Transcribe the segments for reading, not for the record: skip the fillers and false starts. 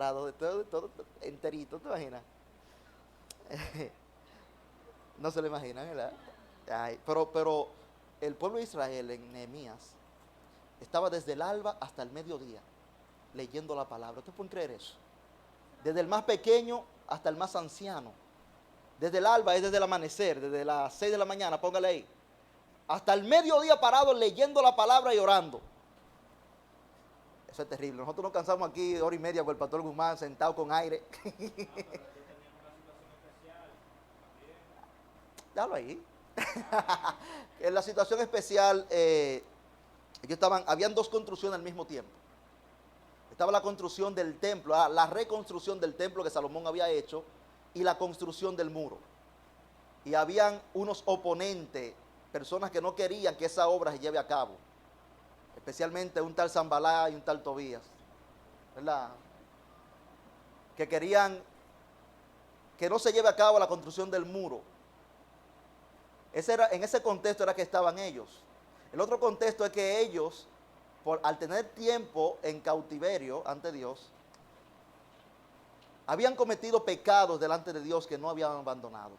de todo enterito, ¿te imaginas? No se lo imaginan, ¿verdad? Ay, pero el pueblo de Israel en Nehemías estaba desde el alba hasta el mediodía leyendo la palabra. ¿Ustedes pueden creer eso? Desde el más pequeño hasta el más anciano. Desde el alba es desde el amanecer, desde las 6 de la mañana, póngale ahí. Hasta el mediodía parado leyendo la palabra y orando. Eso es terrible. Nosotros nos cansamos aquí hora y media con el pastor Guzmán sentado con aire. Déjalo ahí. En la situación especial, habían dos construcciones al mismo tiempo. Estaba la construcción del templo, la reconstrucción del templo que Salomón había hecho y la construcción del muro. Y habían unos oponentes, personas que no querían que esa obra se lleve a cabo, especialmente un tal Zambalá y un tal Tobías, ¿verdad? Que querían que no se lleve a cabo la construcción del muro. En ese contexto era que estaban ellos. El otro contexto es que ellos, al tener tiempo en cautiverio ante Dios, habían cometido pecados delante de Dios que no habían abandonado.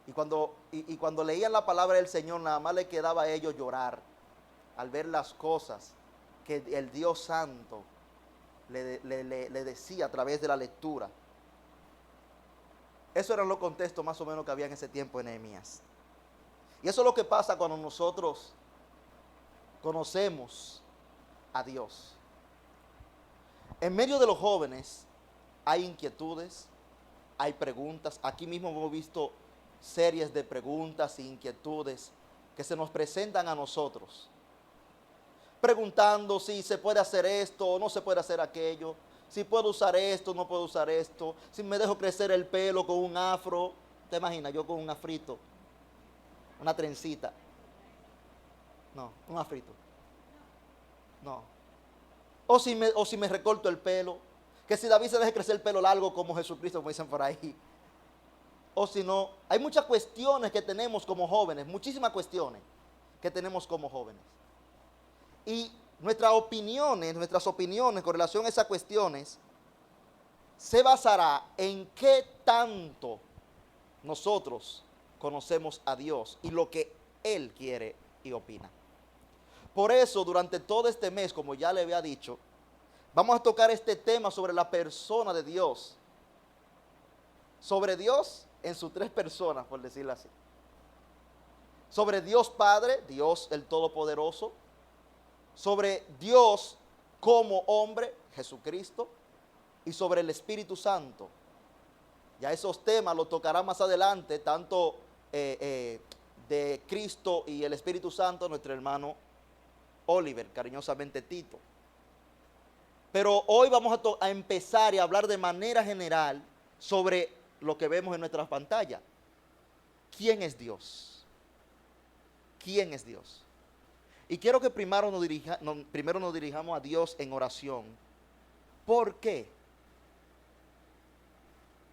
Y cuando leían la palabra del Señor, nada más le quedaba a ellos llorar al ver las cosas que el Dios Santo le decía a través de la lectura. Eso eran los contextos más o menos que había en ese tiempo en Nehemías. Y eso es lo que pasa cuando nosotros conocemos a Dios. En medio de los jóvenes hay inquietudes, hay preguntas. Aquí mismo hemos visto series de preguntas e inquietudes que se nos presentan a nosotros, preguntando si se puede hacer esto o no se puede hacer aquello, si puedo usar esto o no puedo usar esto, si me dejo crecer el pelo con un afro. ¿Te imaginas? Yo con un afrito, una trencita. No, un afrito. No. O si me recorto el pelo, que si David se deje crecer el pelo largo como Jesucristo, como dicen por ahí. O si no, hay muchas cuestiones que tenemos como jóvenes, muchísimas cuestiones que tenemos como jóvenes. Y nuestras opiniones con relación a esas cuestiones se basará en qué tanto nosotros conocemos a Dios y lo que Él quiere y opina. Por eso, durante todo este mes, como ya le había dicho, vamos a tocar este tema sobre la persona de Dios. Sobre Dios en sus tres personas, por decirlo así. Sobre Dios Padre, Dios el Todopoderoso. Sobre Dios como hombre, Jesucristo. Y sobre el Espíritu Santo. Ya esos temas los tocará más adelante, tanto de Cristo y el Espíritu Santo, nuestro hermano Oliver, cariñosamente Tito. Pero hoy vamos a empezar y a hablar de manera general sobre lo que vemos en nuestras pantallas. ¿Quién es Dios? ¿Quién es Dios? Y quiero que primero nos dirijamos a Dios en oración. ¿Por qué?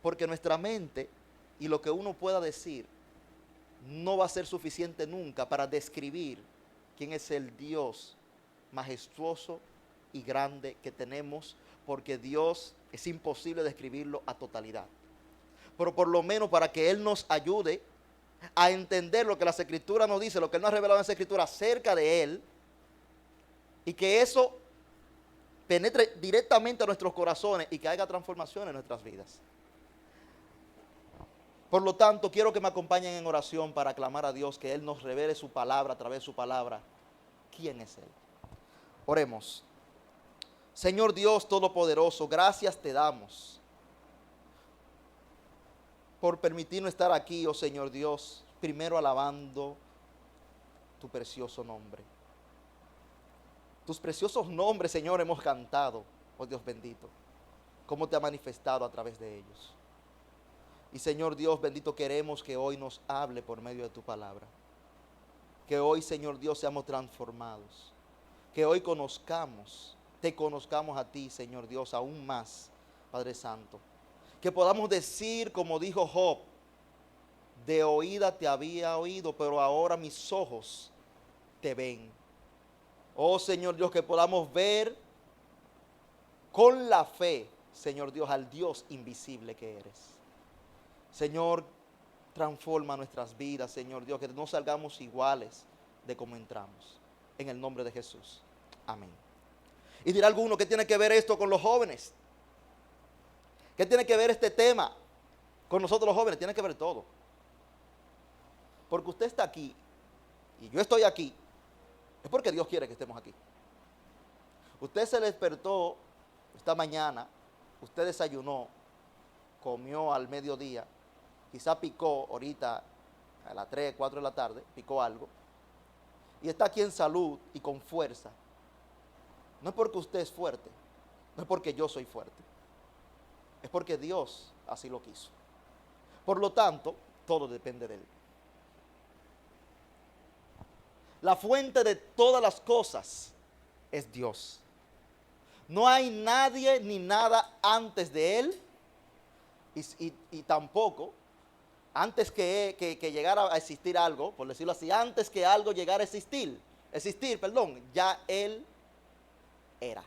Porque nuestra mente y lo que uno pueda decir no va a ser suficiente nunca para describir quién es el Dios majestuoso y grande que tenemos, porque Dios es imposible describirlo a totalidad. Pero por lo menos para que Él nos ayude a entender lo que las Escrituras nos dice, lo que Él nos ha revelado en esa Escritura acerca de Él, y que eso penetre directamente a nuestros corazones y que haga transformación en nuestras vidas. Por lo tanto, quiero que me acompañen en oración para clamar a Dios que Él nos revele su palabra a través de su palabra. ¿Quién es Él? Oremos. Señor Dios Todopoderoso, gracias te damos por permitirnos estar aquí, oh Señor Dios, primero alabando tu precioso nombre. Tus preciosos nombres, Señor, hemos cantado, oh Dios bendito, cómo te ha manifestado a través de ellos. Y Señor Dios bendito, queremos que hoy nos hable por medio de tu palabra. Que hoy, Señor Dios, seamos transformados. Que hoy te conozcamos a ti, Señor Dios, aún más, Padre Santo. Que podamos decir, como dijo Job, de oída te había oído, pero ahora mis ojos te ven. Oh Señor Dios, que podamos ver con la fe Señor Dios, al Dios invisible que eres. Señor, transforma nuestras vidas, Señor Dios, que no salgamos iguales de como entramos. En el nombre de Jesús. Amén. Y dirá alguno, ¿qué tiene que ver esto con los jóvenes? ¿Qué tiene que ver este tema con nosotros los jóvenes? Tiene que ver todo. Porque usted está aquí y yo estoy aquí, es porque Dios quiere que estemos aquí. Usted se despertó esta mañana, usted desayunó, comió al mediodía, quizá picó ahorita a las 3, 4 de la tarde, picó algo, y está aquí en salud y con fuerza. No es porque usted es fuerte, no es porque yo soy fuerte, es porque Dios así lo quiso. Por lo tanto, todo depende de Él. La fuente de todas las cosas es Dios. No hay nadie ni nada antes de Él y tampoco antes que llegara a existir algo, por decirlo así, antes que algo llegara a existir, ya Él era.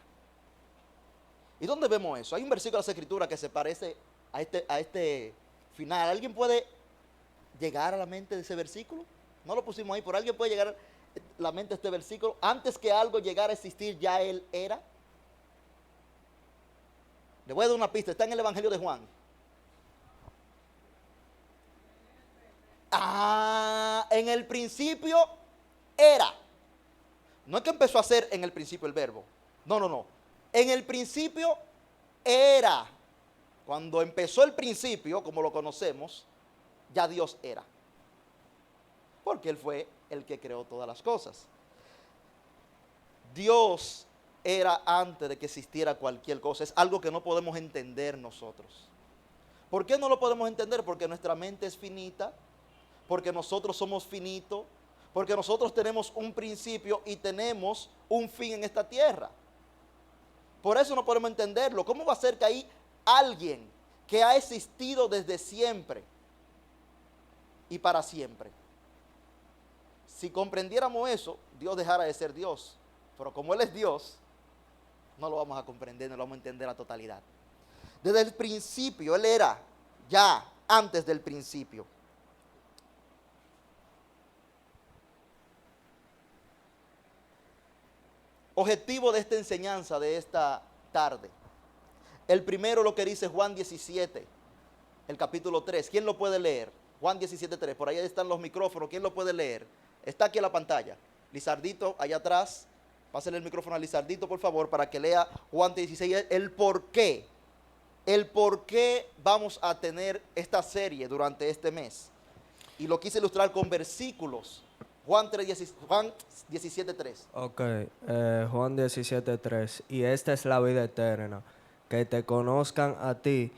¿Y dónde vemos eso? Hay un versículo de las Escrituras que se parece a este final. ¿Alguien puede llegar a la mente de ese versículo? No lo pusimos ahí, pero ¿alguien puede llegar a la mente de este versículo? Antes que algo llegara a existir, ya Él era. Le voy a dar una pista, está en el Evangelio de Juan. En el principio era. No es que empezó a ser en el principio el verbo. No. En el principio era. Cuando empezó el principio, como lo conocemos, ya Dios era. Porque Él fue el que creó todas las cosas. Dios era antes de que existiera cualquier cosa. Es algo que no podemos entender nosotros. ¿Por qué no lo podemos entender? Porque nuestra mente es finita, porque nosotros somos finitos, porque nosotros tenemos un principio y tenemos un fin en esta tierra. Por eso no podemos entenderlo. ¿Cómo va a ser que hay alguien que ha existido desde siempre y para siempre? Si comprendiéramos eso, Dios dejara de ser Dios. Pero como Él es Dios, no lo vamos a comprender, no lo vamos a entender a totalidad. Desde el principio, Él era, ya antes del principio. Objetivo de esta enseñanza de esta tarde. El primero, lo que dice Juan 17, el capítulo 3. ¿Quién lo puede leer? Juan 17, 3. Por ahí están los micrófonos. ¿Quién lo puede leer? Está aquí en la pantalla. Lizardito, allá atrás. Pásale el micrófono a Lizardito, por favor, para que lea Juan 16, el por qué. El por qué vamos a tener esta serie durante este mes. Y lo quise ilustrar con versículos. Juan 17, 3. Ok, Juan 17, 3. Y esta es la vida eterna, que te conozcan a ti,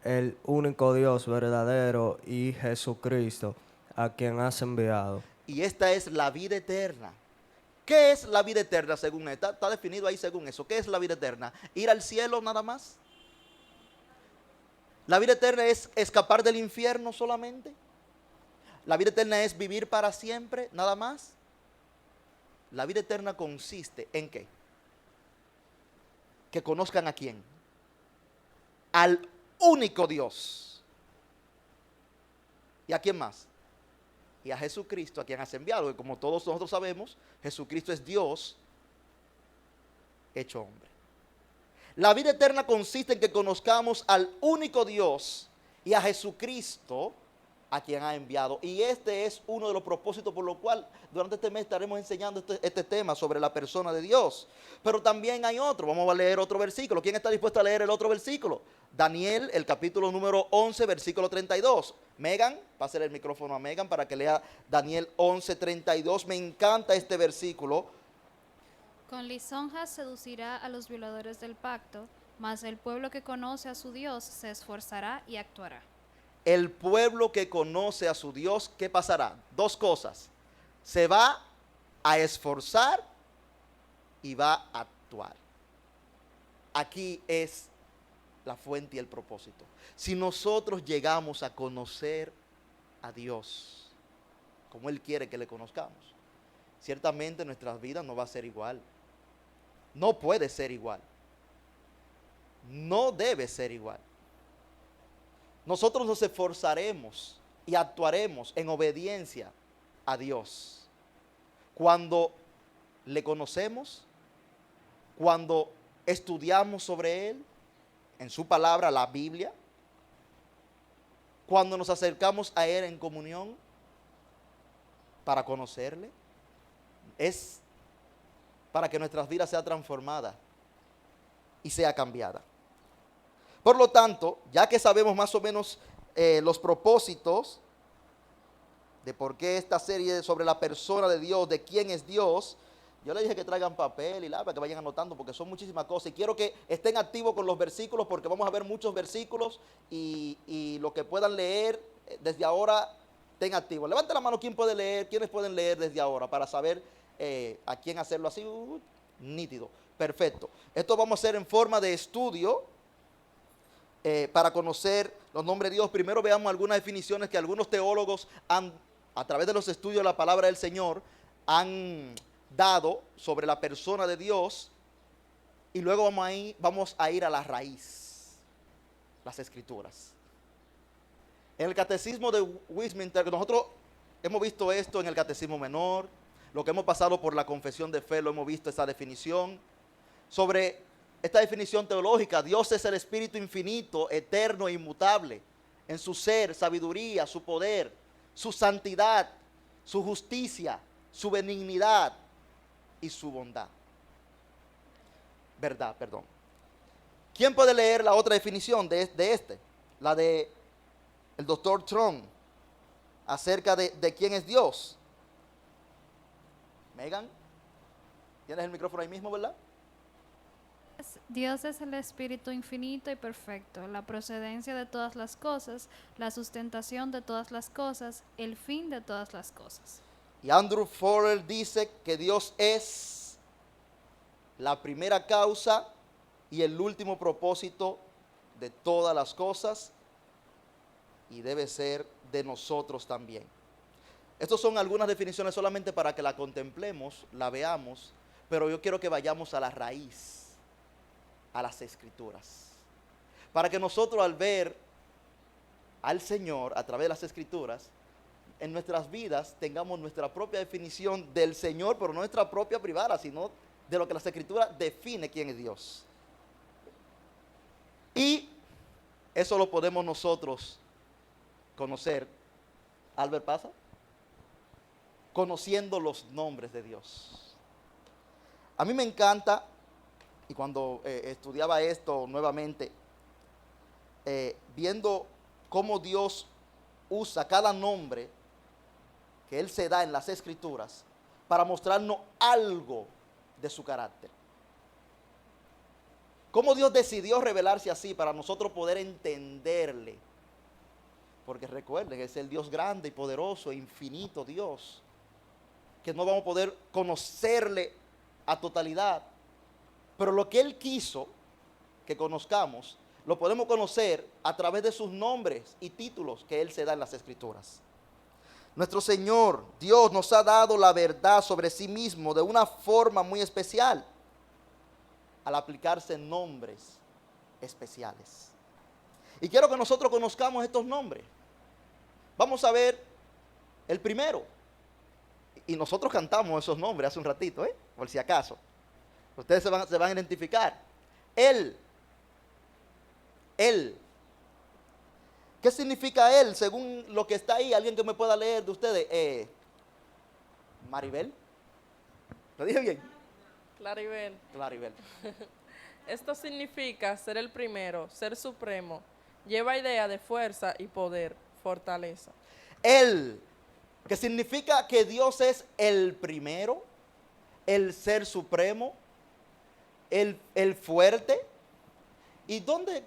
el único Dios verdadero, y Jesucristo, a quien has enviado. Y esta es la vida eterna. ¿Qué es la vida eterna según esta? Está definido ahí según eso. ¿Qué es la vida eterna? ¿Ir al cielo nada más? ¿La vida eterna es escapar del infierno solamente? ¿La vida eterna es vivir para siempre nada más? La vida eterna consiste ¿en qué? Que conozcan a quién. Al único Dios. ¿Y a quién más? Y a Jesucristo, a quien has enviado. Y como todos nosotros sabemos, Jesucristo es Dios hecho hombre. La vida eterna consiste en que conozcamos al único Dios y a Jesucristo, a quien ha enviado. Y este es uno de los propósitos por lo cual durante este mes estaremos enseñando este tema sobre la persona de Dios. Pero también hay otro. Vamos a leer otro versículo. ¿Quién está dispuesto a leer el otro versículo? Daniel, el capítulo número 11, versículo 32. Megan, pásale el micrófono a Megan para que lea Daniel 11, 32. Me encanta este versículo. Con lisonjas seducirá a los violadores del pacto, mas el pueblo que conoce a su Dios se esforzará y actuará. El pueblo que conoce a su Dios, ¿qué pasará? Dos cosas. Se va a esforzar y va a actuar. Aquí es la fuente y el propósito. Si nosotros llegamos a conocer a Dios como Él quiere que le conozcamos, ciertamente nuestras vidas no va a ser igual. No puede ser igual. no debe ser igual. Nosotros nos esforzaremos y actuaremos en obediencia a Dios cuando le conocemos, cuando estudiamos sobre Él, en su palabra, la Biblia, cuando nos acercamos a Él en comunión para conocerle, es para que nuestras vidas sean transformadas y sea cambiada. Por lo tanto, ya que sabemos más o menos los propósitos de por qué esta serie sobre la persona de Dios, de quién es Dios, yo les dije que traigan papel y lápiz para que vayan anotando porque son muchísimas cosas y quiero que estén activos con los versículos porque vamos a ver muchos versículos y lo que puedan leer desde ahora, estén activos. Levante la mano quien puede leer, quienes pueden leer desde ahora para saber a quién hacerlo así, nítido, perfecto. Esto vamos a hacer en forma de estudio para conocer los nombres de Dios. Primero veamos algunas definiciones que algunos teólogos han, a través de los estudios de la palabra del Señor, han dado sobre la persona de Dios y luego vamos a ir a la raíz, las escrituras. En el catecismo de Westminster, nosotros hemos visto esto en el catecismo menor, lo que hemos pasado por la confesión de fe, lo hemos visto esa definición. Sobre esta definición teológica, Dios es el Espíritu infinito, eterno e inmutable, en su ser, sabiduría, su poder, su santidad, su justicia, su benignidad y su bondad. Verdad, perdón. ¿Quién puede leer la otra definición de este? La de el doctor Trump, acerca de quién es Dios. Megan, ¿tienes el micrófono ahí mismo, verdad? Dios es el Espíritu infinito y perfecto, la procedencia de todas las cosas, la sustentación de todas las cosas, el fin de todas las cosas. Y Andrew Fowler dice que Dios es la primera causa y el último propósito de todas las cosas y debe ser de nosotros también. Estas son algunas definiciones solamente para que la contemplemos, la veamos, pero yo quiero que vayamos a la raíz, a las escrituras, para que nosotros al ver al Señor a través de las escrituras, en nuestras vidas tengamos nuestra propia definición del Señor, pero no nuestra propia privada, sino de lo que las escrituras define quién es Dios. Y eso lo podemos nosotros conocer. Albert, pasa. Conociendo los nombres de Dios. A mí me encanta, y cuando estudiaba esto nuevamente, viendo cómo Dios usa cada nombre que Él se da en las Escrituras para mostrarnos algo de su carácter. Cómo Dios decidió revelarse así para nosotros poder entenderle. Porque recuerden, es el Dios grande y poderoso, infinito Dios, que no vamos a poder conocerle a totalidad. Pero lo que Él quiso que conozcamos, lo podemos conocer a través de sus nombres y títulos que Él se da en las Escrituras. Nuestro Señor, Dios, nos ha dado la verdad sobre sí mismo de una forma muy especial, al aplicarse nombres especiales. Y quiero que nosotros conozcamos estos nombres. Vamos a ver el primero. Y nosotros cantamos esos nombres hace un ratito, por si acaso. Ustedes se van a identificar. Él. ¿Qué significa Él? Según lo que está ahí, alguien que me pueda leer de ustedes. Maribel. ¿Lo dije bien? Claribel. Claribel. Esto significa ser el primero, ser supremo. Lleva idea de fuerza y poder, fortaleza. Él, que significa que Dios es el primero, el ser supremo, el fuerte. ¿Y dónde?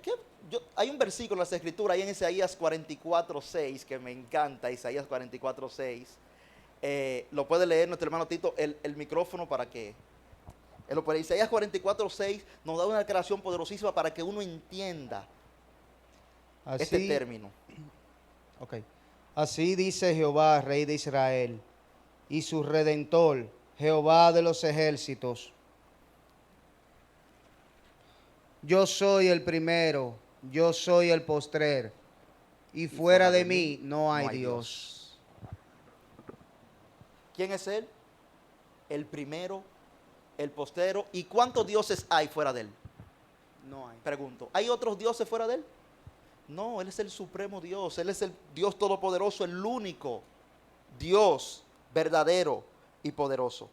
Hay un versículo en las Escrituras, ahí en Isaías 44:6, que me encanta, Isaías 44:6. Lo puede leer nuestro hermano Tito, el micrófono para que... Isaías 44:6 nos da una declaración poderosísima para que uno entienda este término. Ok. Así dice Jehová, Rey de Israel, y su Redentor, Jehová de los ejércitos. Yo soy el primero, yo soy el postrer, y fuera de mí no hay Dios. ¿Quién es Él? El primero, el postero. ¿Y cuántos dioses hay fuera de Él? No hay. Pregunto, ¿hay otros dioses fuera de Él? No, Él es el supremo Dios, Él es el Dios todopoderoso, el único Dios verdadero y poderoso.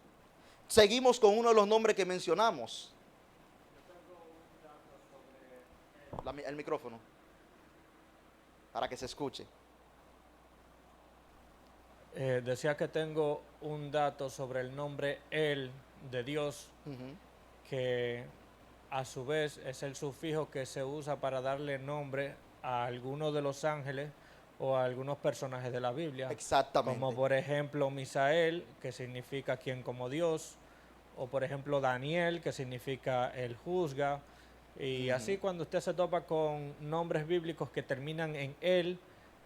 Seguimos con uno de los nombres que mencionamos. El micrófono, para que se escuche. Decía que tengo un dato sobre el nombre El de Dios, que a su vez es el sufijo que se usa para darle nombre a algunos de los ángeles o a algunos personajes de la Biblia. Exactamente. Como por ejemplo Misael, que significa quien como Dios, o por ejemplo Daniel, que significa el juzga. Y así cuando usted se topa con nombres bíblicos que terminan en él,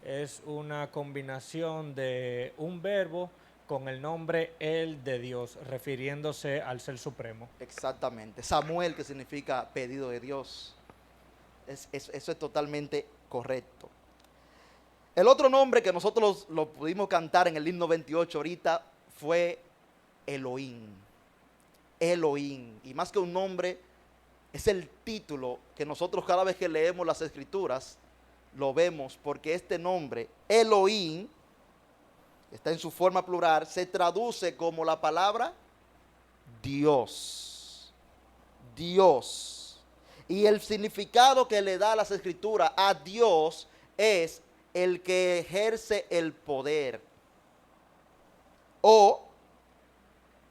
es una combinación de un verbo con el nombre el de Dios, refiriéndose al Ser Supremo. Exactamente. Samuel, que significa pedido de Dios. Eso es totalmente correcto. El otro nombre que nosotros lo pudimos cantar en el himno 28 ahorita fue Elohim. Elohim. Y más que un nombre, es el título que nosotros cada vez que leemos las escrituras lo vemos, porque este nombre, Elohim, que está en su forma plural, se traduce como la palabra Dios. Dios. Y el significado que le da las escrituras a Dios es el que ejerce el poder o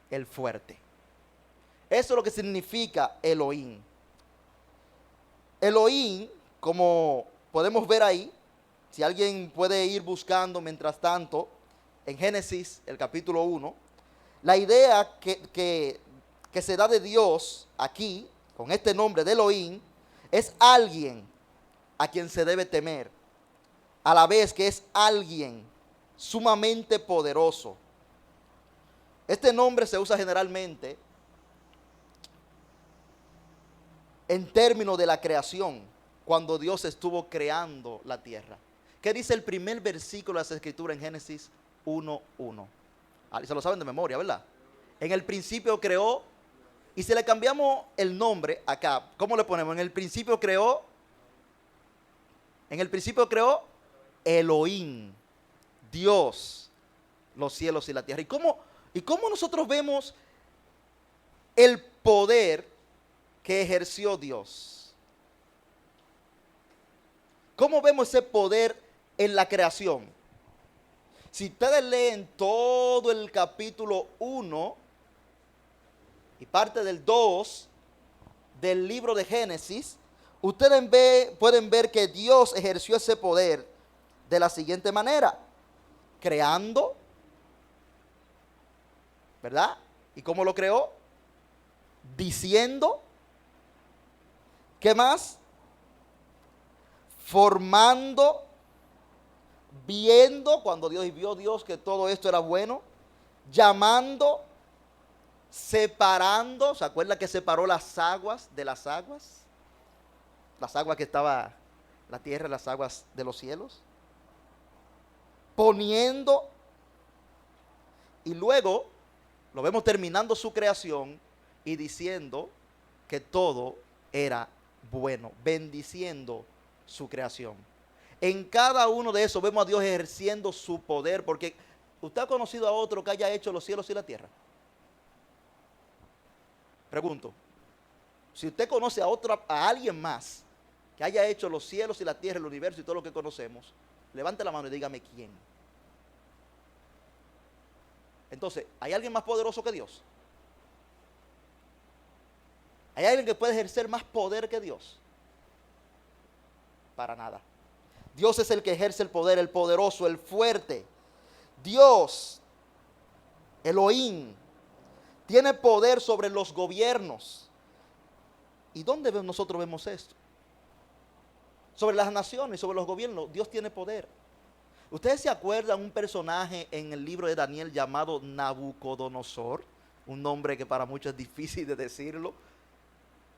el fuerte. Eso es lo que significa Elohim. Elohim, como podemos ver ahí, si alguien puede ir buscando mientras tanto, en Génesis, el capítulo 1, la idea que se da de Dios aquí, con este nombre de Elohim, es alguien a quien se debe temer, a la vez que es alguien sumamente poderoso. Este nombre se usa generalmente en términos de la creación, cuando Dios estuvo creando la tierra. ¿Qué dice el primer versículo de la Escritura en Génesis 1:1? Se lo saben de memoria, ¿verdad? En el principio creó, y si le cambiamos el nombre acá, ¿cómo le ponemos? En el principio creó Elohim, Dios, los cielos y la tierra. ¿Y cómo nosotros vemos el poder que ejerció Dios? ¿Cómo vemos ese poder en la creación? Si ustedes leen todo el capítulo 1 y parte del 2 del libro de Génesis, ustedes pueden ver que Dios ejerció ese poder de la siguiente manera: creando, ¿verdad? ¿Y cómo lo creó? Diciendo. ¿Qué más? Formando, viendo, cuando vio Dios que todo esto era bueno, llamando, separando. ¿Se acuerda que separó las aguas de las aguas? Las aguas que estaba la tierra, las aguas de los cielos. Poniendo, y luego lo vemos terminando su creación y diciendo que todo era bueno, bendiciendo su creación. En cada uno de esos vemos a Dios ejerciendo su poder, porque ¿usted ha conocido a otro que haya hecho los cielos y la tierra? Pregunto, si usted conoce a alguien más que haya hecho los cielos y la tierra, el universo y todo lo que conocemos, levante la mano y dígame quién. Entonces, ¿hay alguien más poderoso que Dios? ¿Hay alguien que puede ejercer más poder que Dios? Para nada. Dios es el que ejerce el poder, el poderoso, el fuerte. Dios, Elohim, tiene poder sobre los gobiernos. ¿Y dónde nosotros vemos esto? Sobre las naciones, sobre los gobiernos. Dios tiene poder. ¿Ustedes se acuerdan un personaje en el libro de Daniel llamado Nabucodonosor? Un nombre que para muchos es difícil de decirlo.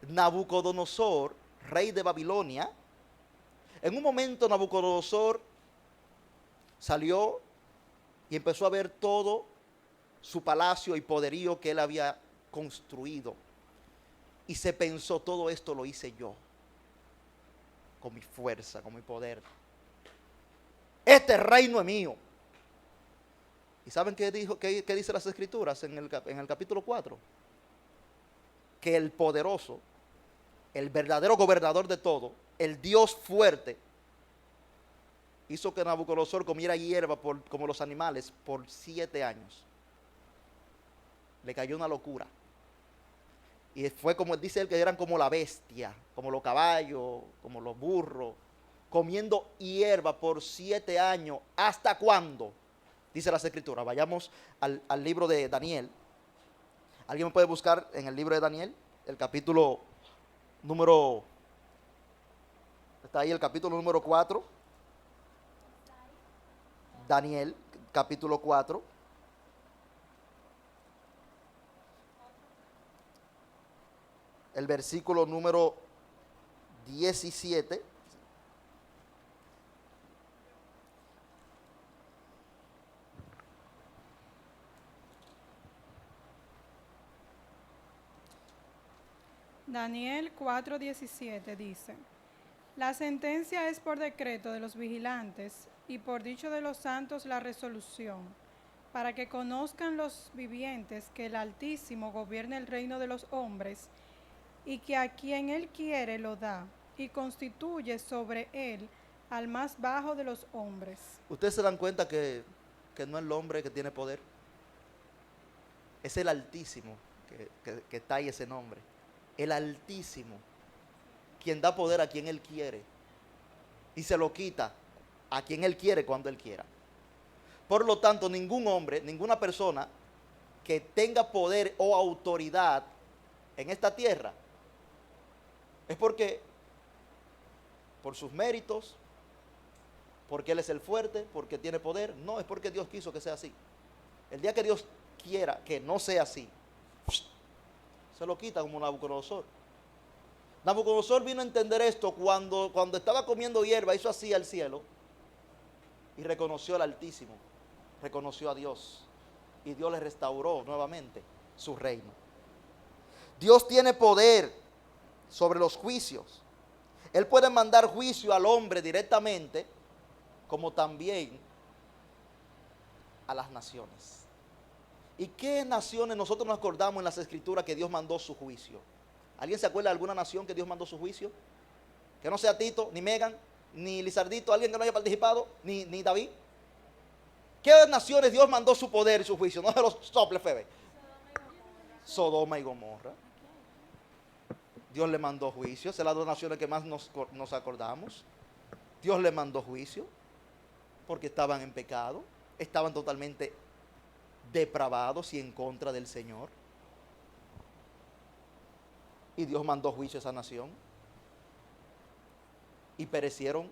Nabucodonosor rey de Babilonia, en un momento Nabucodonosor salió y empezó a ver todo su palacio y poderío que él había construido. Y se pensó, todo esto lo hice yo, con mi fuerza, con mi poder. Este reino es mío. ¿Y saben qué dice las Escrituras en el capítulo 4? Que el poderoso, el verdadero gobernador de todo, el Dios fuerte, hizo que Nabucodonosor comiera hierba como los animales por 7 años. Le cayó una locura. Y fue como dice él, que eran como la bestia, como los caballos, como los burros, comiendo hierba por 7 años. ¿Hasta cuándo? Dice las Escrituras. Vayamos al libro de Daniel. ¿Alguien me puede buscar en el libro de Daniel? El capítulo número... Está ahí el capítulo número 4. Daniel, capítulo 4. El versículo número 17. Daniel 4:17 dice: La sentencia es por decreto de los vigilantes y por dicho de los santos la resolución, para que conozcan los vivientes que el Altísimo gobierna el reino de los hombres y que a quien él quiere lo da y constituye sobre él al más bajo de los hombres. ¿Ustedes se dan cuenta que no es el hombre que tiene poder? Es el Altísimo que está ahí ese nombre. El Altísimo, quien da poder a quien él quiere y se lo quita a quien él quiere cuando él quiera. Por lo tanto, ningún hombre, ninguna persona que tenga poder o autoridad en esta tierra es porque por sus méritos, porque él es el fuerte, porque tiene poder. No, es porque Dios quiso que sea así. El día que Dios quiera que no sea así, se lo quita, como Nabucodonosor. Nabucodonosor vino a entender esto cuando estaba comiendo hierba, hizo así al cielo y reconoció al Altísimo, reconoció a Dios, y Dios le restauró nuevamente su reino. Dios tiene poder sobre los juicios. Él puede mandar juicio al hombre directamente, como también a las naciones. ¿Y qué naciones nosotros nos acordamos en las Escrituras que Dios mandó su juicio? ¿Alguien se acuerda de alguna nación que Dios mandó su juicio? Que no sea Tito, ni Megan, ni Lizardito, alguien que no haya participado, ni David. ¿Qué naciones Dios mandó su poder y su juicio? No se los sople, Febe. Sodoma y Gomorra. Dios le mandó juicio. Esas son las dos naciones que más nos acordamos. Dios le mandó juicio porque estaban en pecado, estaban totalmente depravados y en contra del Señor. Y Dios mandó juicio a esa nación. Y perecieron,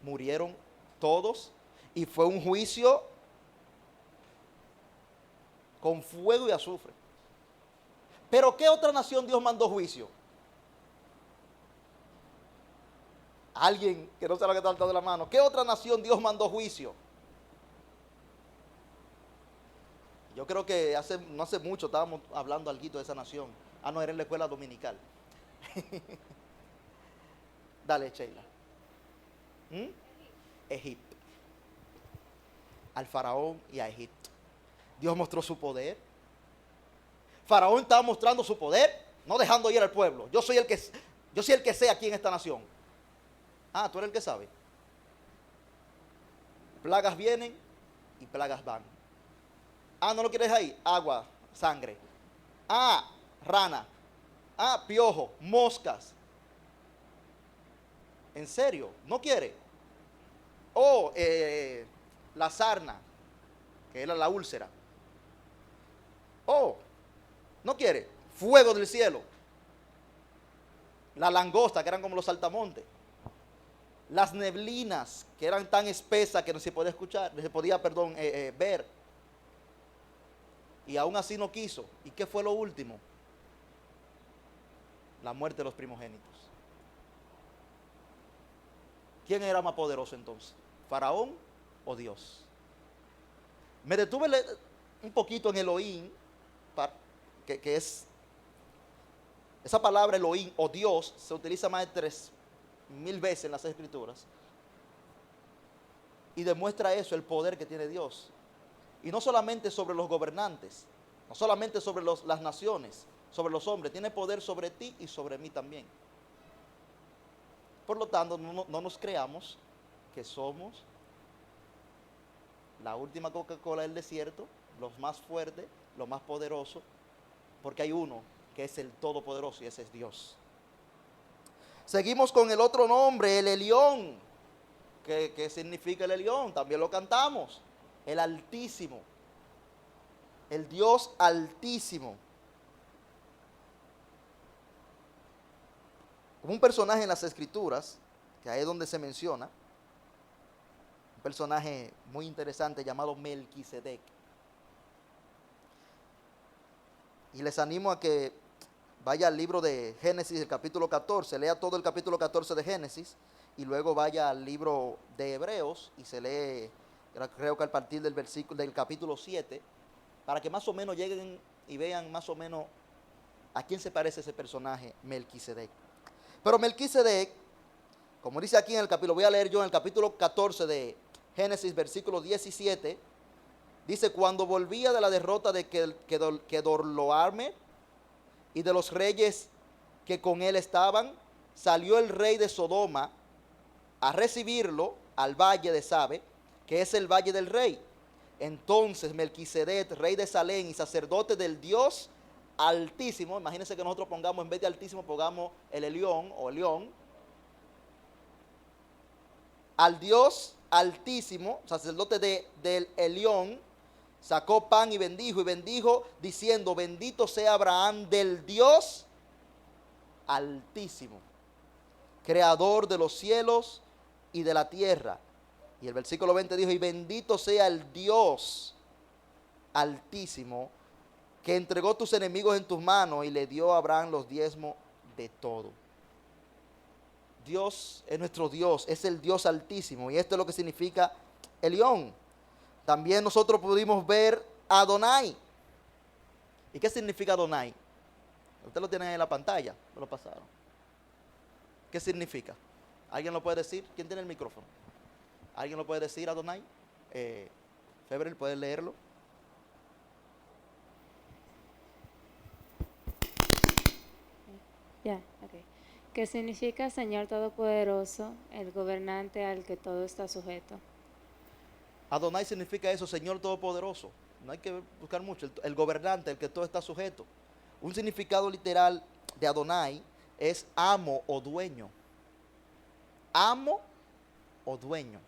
murieron todos. Y fue un juicio con fuego y azufre. Pero ¿qué otra nación Dios mandó juicio? Alguien que no se lo que está alto de la mano. ¿Qué otra nación Dios mandó juicio? Yo creo que no hace mucho estábamos hablando algo de esa nación. Ah, no, era en la escuela dominical. Dale, Sheila. Egipto. Al faraón y a Egipto. Dios mostró su poder. Faraón estaba mostrando su poder, no dejando ir al pueblo. Yo soy el que sé aquí en esta nación. Ah, tú eres el que sabe. Plagas vienen y plagas van. Ah, ¿no lo quieres ahí? Agua, sangre. Ah, rana. Ah, piojo, moscas. ¿En serio? ¿No quiere? Oh, la sarna, que era la úlcera. Oh, ¿no quiere? Fuego del cielo. La langosta, que eran como los saltamontes. Las neblinas, que eran tan espesas que no se podía escuchar, no se podía, ver. Y aún así no quiso. ¿Y qué fue lo último? La muerte de los primogénitos. ¿Quién era más poderoso entonces? ¿Faraón o Dios? Me detuve un poquito en Elohim, que es, esa palabra Elohim o Dios se utiliza más de 3000 veces en las Escrituras. Y demuestra eso, el poder que tiene Dios. Y no solamente sobre los gobernantes, no solamente sobre las naciones, sobre los hombres, tiene poder sobre ti y sobre mí también. Por lo tanto, no nos creamos que somos la última Coca-Cola del desierto, los más fuertes, los más poderosos, porque hay uno que es el Todopoderoso y ese es Dios. Seguimos con el otro nombre, el Elión. ¿Qué significa el Elión? También lo cantamos. El Altísimo. El Dios Altísimo. Como un personaje en las Escrituras, que ahí es donde se menciona, un personaje muy interesante llamado Melquisedec. Y les animo a que vaya al libro de Génesis, el capítulo 14, lea todo el capítulo 14 de Génesis, y luego vaya al libro de Hebreos y se lee, creo que a partir del capítulo 7, para que más o menos lleguen y vean más o menos a quién se parece ese personaje, Melquisedec. Pero Melquisedec, como dice aquí en el capítulo, voy a leer yo en el capítulo 14 de Génesis, versículo 17, dice, cuando volvía de la derrota de Kedorlaomer y de los reyes que con él estaban, salió el rey de Sodoma a recibirlo al valle de Sabe, que es el valle del rey. Entonces Melquisedec, rey de Salem y sacerdote del Dios Altísimo, imagínense que nosotros pongamos, en vez de Altísimo, pongamos el Elión o Elión, al Dios Altísimo, sacerdote del Elión, sacó pan y bendijo diciendo, bendito sea Abraham del Dios Altísimo, creador de los cielos y de la tierra. Y el versículo 20 dijo, y bendito sea el Dios Altísimo, que entregó tus enemigos en tus manos y le dio a Abraham los diezmos de todo. Dios es nuestro Dios, es el Dios Altísimo, y esto es lo que significa Elión. También nosotros pudimos ver a Adonai. ¿Y qué significa Adonai? Ustedes lo tienen en la pantalla, me lo pasaron. ¿Qué significa? ¿Alguien lo puede decir? ¿Quién tiene el micrófono? ¿Alguien lo puede decir, Adonai? Febrel, ¿puedes leerlo? Ya, ok. Que significa Señor Todopoderoso, el gobernante al que todo está sujeto. Adonai significa eso, Señor Todopoderoso. No hay que buscar mucho. El gobernante, el que todo está sujeto. Un significado literal de Adonai es amo o dueño. Amo o dueño.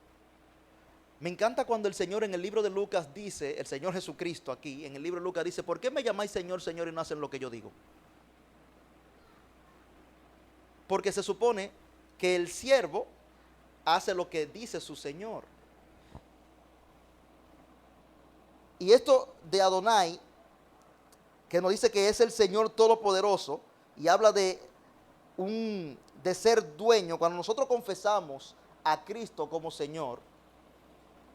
Me encanta cuando el Señor en el libro de Lucas dice, el Señor Jesucristo aquí, en el libro de Lucas dice, ¿por qué me llamáis Señor, Señor y no hacen lo que yo digo? Porque se supone que el siervo hace lo que dice su Señor. Y esto de Adonai, que nos dice que es el Señor Todopoderoso, y habla de ser dueño, cuando nosotros confesamos a Cristo como Señor,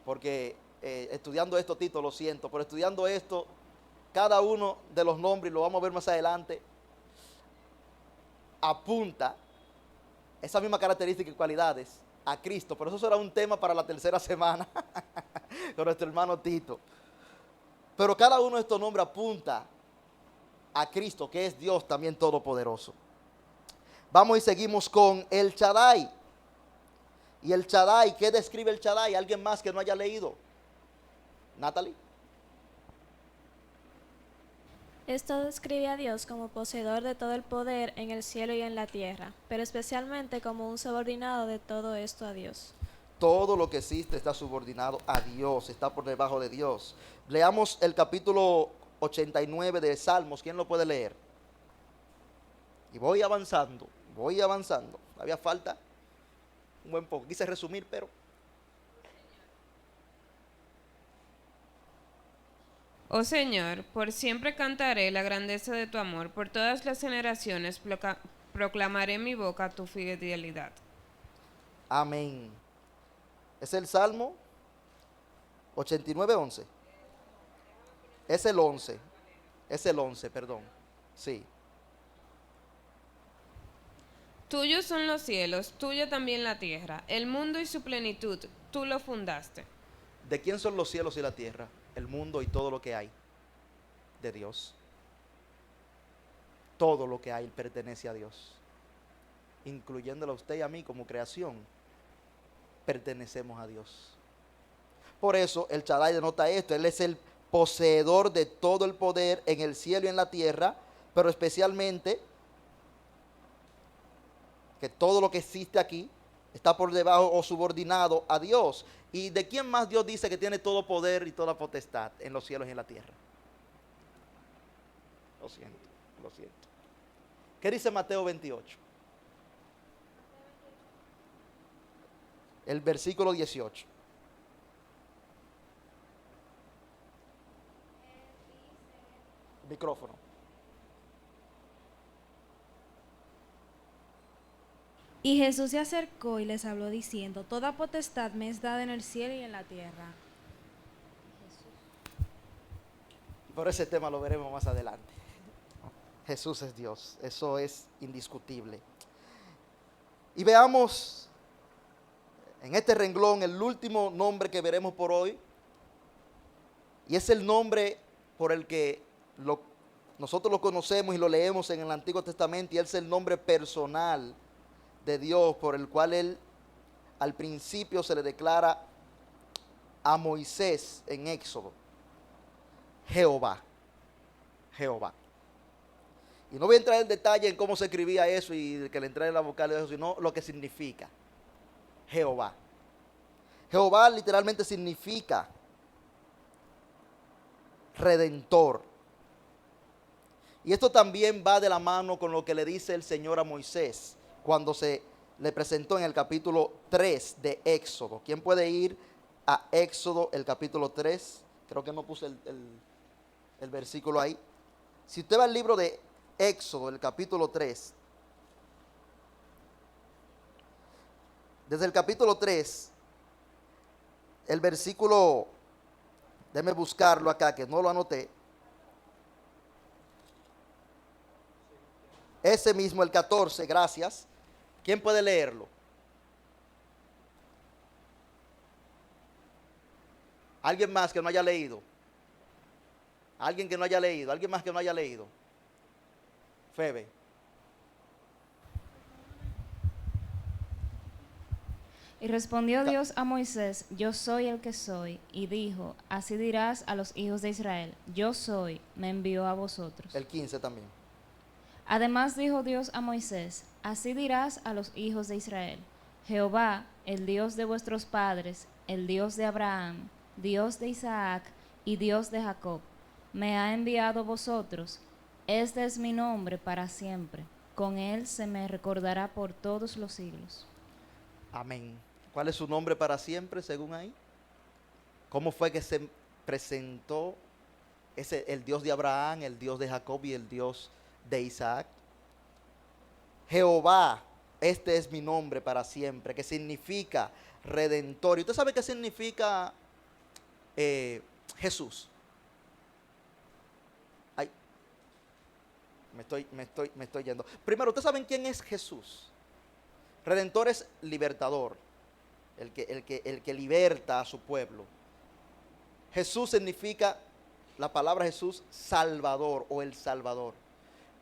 porque estudiando esto, Tito, lo siento, pero estudiando esto, cada uno de los nombres, y lo vamos a ver más adelante, apunta esas mismas características y cualidades a Cristo, pero eso será un tema para la tercera semana con nuestro hermano Tito. Pero cada uno de estos nombres apunta a Cristo, que es Dios también todopoderoso. Vamos y seguimos con el Shaddai. Y el Shaddai, ¿qué describe el Shaddai? ¿Alguien más que no haya leído? Natalie. Esto describe a Dios como poseedor de todo el poder en el cielo y en la tierra, pero especialmente como un subordinado de todo esto a Dios. Todo lo que existe está subordinado a Dios, está por debajo de Dios. Leamos el capítulo 89 de Salmos. ¿Quién lo puede leer? Y voy avanzando. Había falta un buen poco. Quise resumir, pero... Oh Señor, por siempre cantaré la grandeza de tu amor, por todas las generaciones proclamaré en mi boca tu fidelidad. Amén. Es el Salmo 89:11. Es el 11. Es el 11, perdón. Sí. Tuyos son los cielos, tuya también la tierra, el mundo y su plenitud, tú lo fundaste. ¿De quién son los cielos y la tierra? El mundo y todo lo que hay. De Dios. Todo lo que hay pertenece a Dios. Incluyéndolo a usted y a mí como creación. Pertenecemos a Dios. Por eso el Shaddai denota esto. Él es el poseedor de todo el poder en el cielo y en la tierra, pero especialmente que todo lo que existe aquí está por debajo o subordinado a Dios. ¿Y de quién más Dios dice que tiene todo poder y toda potestad en los cielos y en la tierra? Lo siento, lo siento. ¿Qué dice Mateo 28? El versículo 18. Micrófono. Y Jesús se acercó y les habló diciendo, toda potestad me es dada en el cielo y en la tierra. Pero ese tema lo veremos más adelante. Jesús es Dios, eso es indiscutible. Y veamos en este renglón el último nombre que veremos por hoy. Y es el nombre por el que nosotros lo conocemos y lo leemos en el Antiguo Testamento. Y es el nombre personal de Dios por el cual Él al principio se le declara a Moisés en Éxodo. Jehová. Jehová. Y no voy a entrar en detalle en cómo se escribía eso y que le entré en la vocal de eso, sino lo que significa. Jehová. Jehová literalmente significa redentor. Y esto también va de la mano con lo que le dice el Señor a Moisés cuando se le presentó en el capítulo 3 de Éxodo. ¿Quién puede ir a Éxodo, el capítulo 3? Creo que no puse el versículo ahí. Si usted va al libro de Éxodo, el capítulo 3, desde el capítulo 3, el versículo, déjeme buscarlo acá, que no lo anoté. Ese mismo, el 14, gracias. ¿Quién puede leerlo? ¿Alguien más que no haya leído? ¿Alguien que no haya leído? ¿Alguien más que no haya leído? Febe. Y respondió Dios a Moisés, yo soy el que soy. Y dijo, así dirás a los hijos de Israel, yo soy, me envió a vosotros. El 15 también. Además dijo Dios a Moisés, así dirás a los hijos de Israel, Jehová, el Dios de vuestros padres, el Dios de Abraham, Dios de Isaac y Dios de Jacob, me ha enviado a vosotros. Este es mi nombre para siempre. Con él se me recordará por todos los siglos. Amén. ¿Cuál es su nombre para siempre, según ahí? ¿Cómo fue que se presentó el Dios de Abraham, el Dios de Jacob y el Dios de Isaac? Jehová, este es mi nombre para siempre, que significa redentor. ¿Y usted sabe qué significa Jesús? Ay, me estoy yendo. Primero, ¿ustedes saben quién es Jesús? Redentor es libertador, el que liberta a su pueblo. Jesús significa, la palabra Jesús, salvador o el salvador.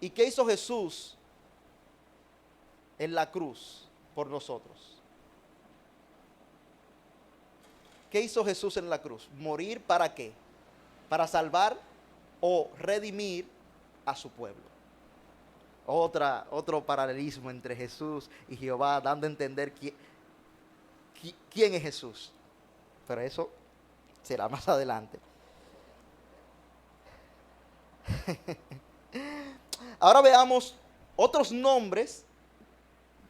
¿Y qué hizo Jesús en la cruz por nosotros? ¿Qué hizo Jesús en la cruz? ¿Morir para qué? Para salvar o redimir a su pueblo. Otro paralelismo entre Jesús y Jehová, dando a entender quién es Jesús. Pero eso será más adelante. Ahora veamos otros nombres,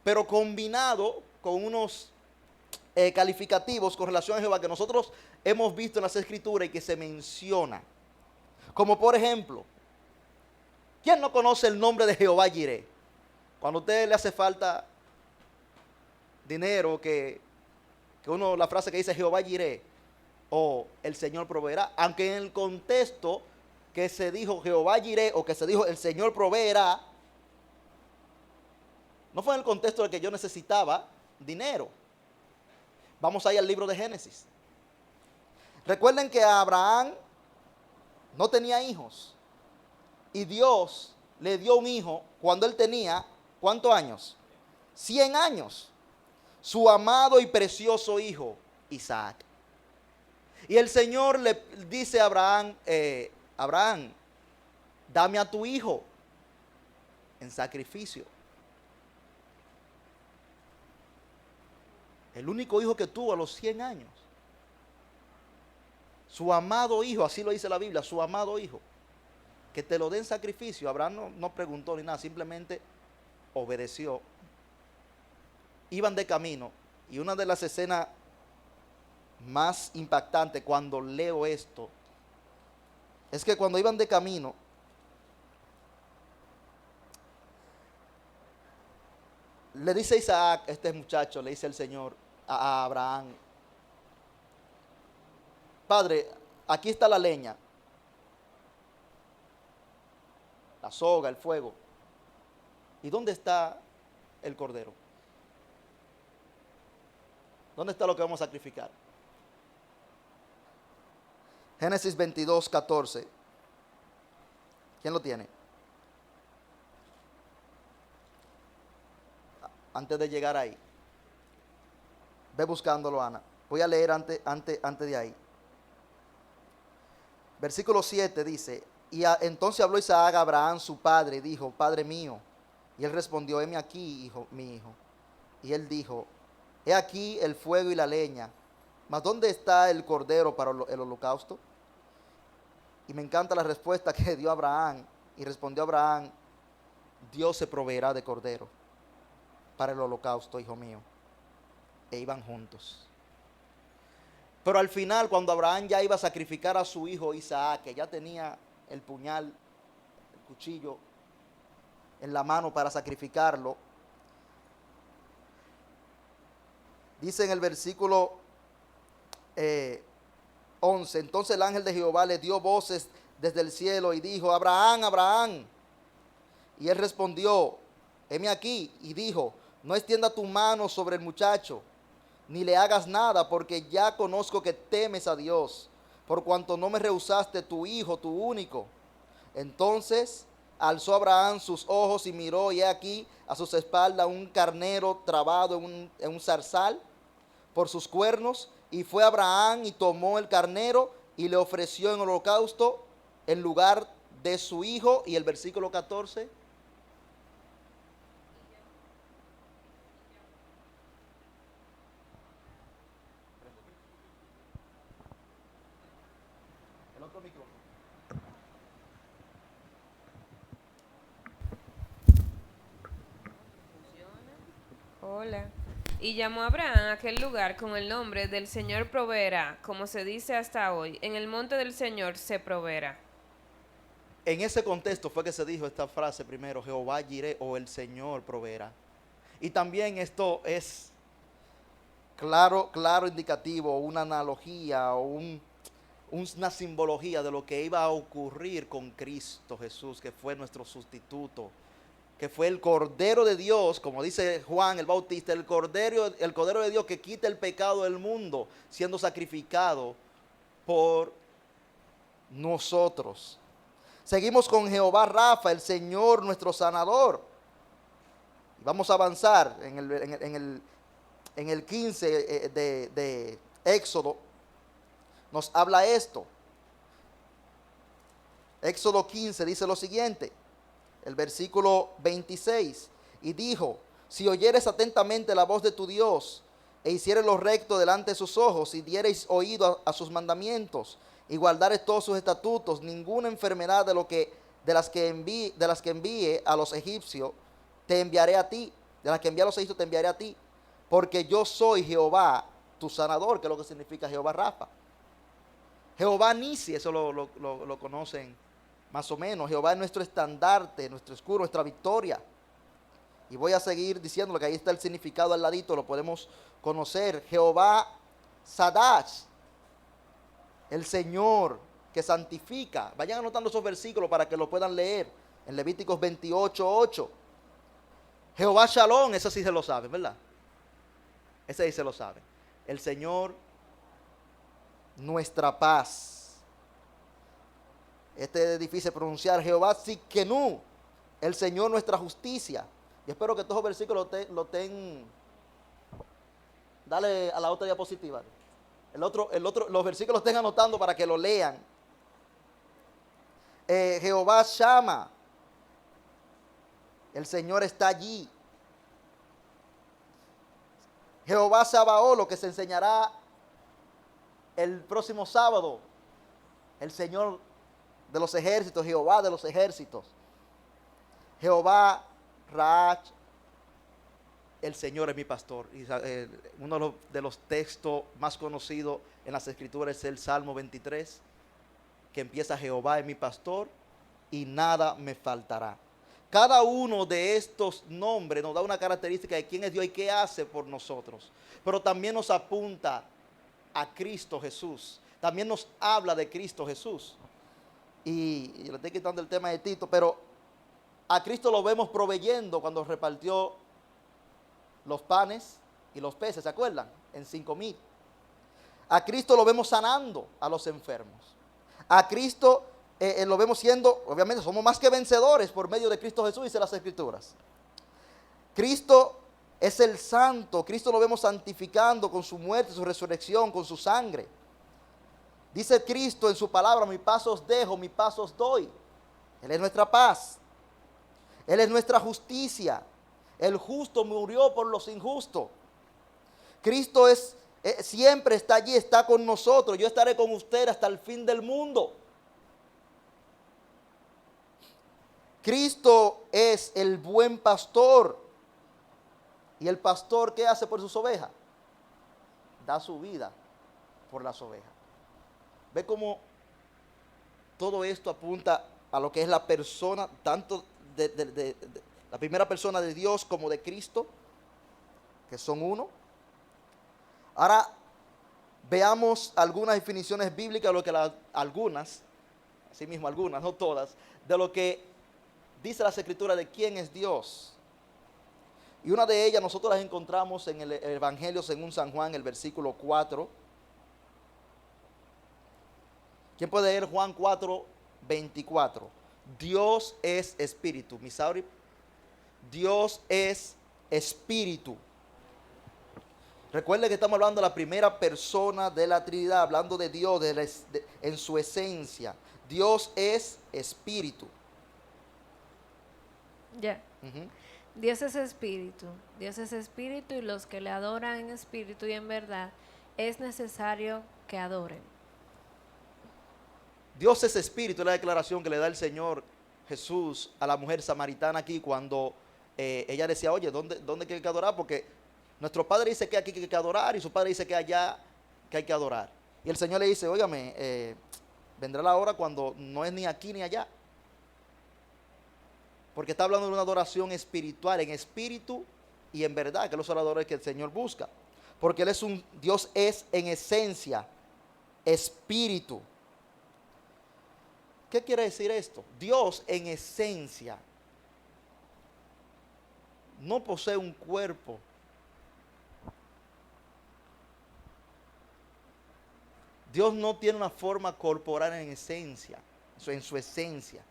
pero combinado con unos calificativos con relación a Jehová que nosotros hemos visto en las Escrituras y que se menciona. Como por ejemplo, ¿quién no conoce el nombre de Jehová Jireh? Cuando a usted le hace falta dinero la frase que dice Jehová Jireh o el Señor proveerá, aunque en el contexto que se dijo Jehová Jireh o que se dijo el Señor proveerá, no fue en el contexto de que yo necesitaba dinero. Vamos ahí al libro de Génesis. Recuerden que Abraham no tenía hijos y Dios le dio un hijo cuando él tenía, ¿cuántos años? 100 años. Su amado y precioso hijo, Isaac. Y el Señor le dice a Abraham, Abraham, dame a tu hijo en sacrificio. El único hijo que tuvo a los 100 años. Su amado hijo, así lo dice la Biblia, su amado hijo. Que te lo den sacrificio. Abraham no preguntó ni nada, simplemente obedeció. Iban de camino y una de las escenas más impactantes cuando leo esto es que cuando iban de camino, le dice Isaac, este muchacho, le dice el Señor a Abraham, Padre, aquí está la leña, la soga, el fuego. ¿Y dónde está el cordero? ¿Dónde está lo que vamos a sacrificar? Génesis 22, 14. ¿Quién lo tiene? Antes de llegar ahí. Ve buscándolo, Ana. Voy a leer antes de ahí. Versículo 7 dice, entonces habló Isaac a Abraham, su padre, y dijo, Padre mío. Y él respondió, heme aquí, mi hijo. Y él dijo, he aquí el fuego y la leña, mas ¿dónde está el cordero para el holocausto? Y me encanta la respuesta que dio Abraham. Y respondió Abraham, Dios se proveerá de cordero para el holocausto, hijo mío. E iban juntos. Pero al final, cuando Abraham ya iba a sacrificar a su hijo Isaac, que ya tenía el puñal, el cuchillo en la mano para sacrificarlo, dice en el versículo 11, entonces el ángel de Jehová le dio voces desde el cielo y dijo, Abraham, Abraham. Y él respondió, heme aquí, y dijo, no extienda tu mano sobre el muchacho, ni le hagas nada, porque ya conozco que temes a Dios, por cuanto no me rehusaste tu hijo, tu único. Entonces alzó Abraham sus ojos y miró, y he aquí a sus espaldas un carnero trabado en un zarzal por sus cuernos, y fue Abraham y tomó el carnero y le ofreció en holocausto en lugar de su hijo. Y el versículo 14. El otro micrófono. Hola. Y llamó a Abraham a aquel lugar con el nombre del Señor proveerá, como se dice hasta hoy, en el monte del Señor se proveerá. En ese contexto fue que se dijo esta frase primero, Jehová Jireh o el Señor proveerá. Y también esto es claro indicativo, una analogía o una simbología de lo que iba a ocurrir con Cristo Jesús, que fue nuestro sustituto, que fue el Cordero de Dios, como dice Juan el Bautista, el Cordero de Dios que quita el pecado del mundo, siendo sacrificado por nosotros. Seguimos con Jehová Rafa, el Señor nuestro sanador. Vamos a avanzar en el 15 de Éxodo. Nos habla esto. Éxodo 15 dice lo siguiente. El versículo 26, y dijo, si oyeres atentamente la voz de tu Dios, e hicieres lo recto delante de sus ojos, y diereis oído a sus mandamientos, y guardares todos sus estatutos, ninguna enfermedad de las que envíe a los egipcios, te enviaré a ti, de las que envíe a los egipcios te enviaré a ti, porque yo soy Jehová, tu sanador, que es lo que significa Jehová Rafa. Jehová Nisi, eso lo conocen más o menos. Jehová es nuestro estandarte, nuestro escudo, nuestra victoria. Y voy a seguir diciendo que ahí está el significado al ladito, lo podemos conocer. Jehová Sadash, el Señor que santifica. Vayan anotando esos versículos para que lo puedan leer. En Levíticos 28:8. Jehová Shalom, eso sí se lo saben, ¿verdad? Ese sí se lo saben. El Señor, nuestra paz. Este es difícil pronunciar. Jehová Tsidkenu, el Señor, nuestra justicia. Y espero que todos los versículos lo tengan. Dale a la otra diapositiva. Los versículos estén anotando para que lo lean. Jehová Shama, el Señor está allí. Jehová Sabaoth, lo que se enseñará el próximo sábado. El Señor de los ejércitos, Jehová de los ejércitos. Jehová Raach, el Señor es mi pastor. Y, uno de los textos más conocidos en las Escrituras es el Salmo 23, que empieza: Jehová es mi pastor y nada me faltará. Cada uno de estos nombres nos da una característica de quién es Dios y qué hace por nosotros. Pero también nos apunta a Cristo Jesús. También nos habla de Cristo Jesús. Y le estoy quitando el tema de Tito, pero a Cristo lo vemos proveyendo cuando repartió los panes y los peces, ¿se acuerdan? En 5,000. A Cristo lo vemos sanando a los enfermos. A Cristo lo vemos siendo, obviamente somos más que vencedores por medio de Cristo Jesús, dice las Escrituras. Cristo es el santo. Cristo lo vemos santificando con su muerte, su resurrección, con su sangre. Dice Cristo en su palabra: mi paz os dejo, mi paz os doy. Él es nuestra paz. Él es nuestra justicia. El justo murió por los injustos. Cristo siempre está allí, está con nosotros. Yo estaré con usted hasta el fin del mundo. Cristo es el buen pastor. ¿Y el pastor qué hace por sus ovejas? Da su vida por las ovejas. ¿Ve cómo todo esto apunta a lo que es la persona, tanto de la primera persona de Dios como de Cristo, que son uno? Ahora veamos algunas definiciones bíblicas, algunas, no todas, de lo que dice las Escrituras de quién es Dios. Y una de ellas nosotros las encontramos en el Evangelio según San Juan, el versículo 4. ¿Quién puede leer Juan 4:24? Dios es espíritu. Misauri. Dios es espíritu. Recuerde que estamos hablando de la primera persona de la Trinidad, hablando de Dios en su esencia. Dios es espíritu. Ya. Dios es espíritu. Dios es espíritu, y los que le adoran en espíritu y en verdad es necesario que adoren. Dios es espíritu, es la declaración que le da el Señor Jesús a la mujer samaritana aquí cuando ella decía: oye, ¿dónde hay que adorar? Porque nuestro padre dice que aquí hay que adorar y su padre dice que allá que hay que adorar. Y el Señor le dice: óigame, vendrá la hora cuando no es ni aquí ni allá. Porque está hablando de una adoración espiritual, en espíritu y en verdad, que los adoradores que el Señor busca. Porque Dios es en esencia espíritu. ¿Qué quiere decir esto? Dios en esencia no posee un cuerpo. Dios no tiene una forma corporal en esencia, en su esencia.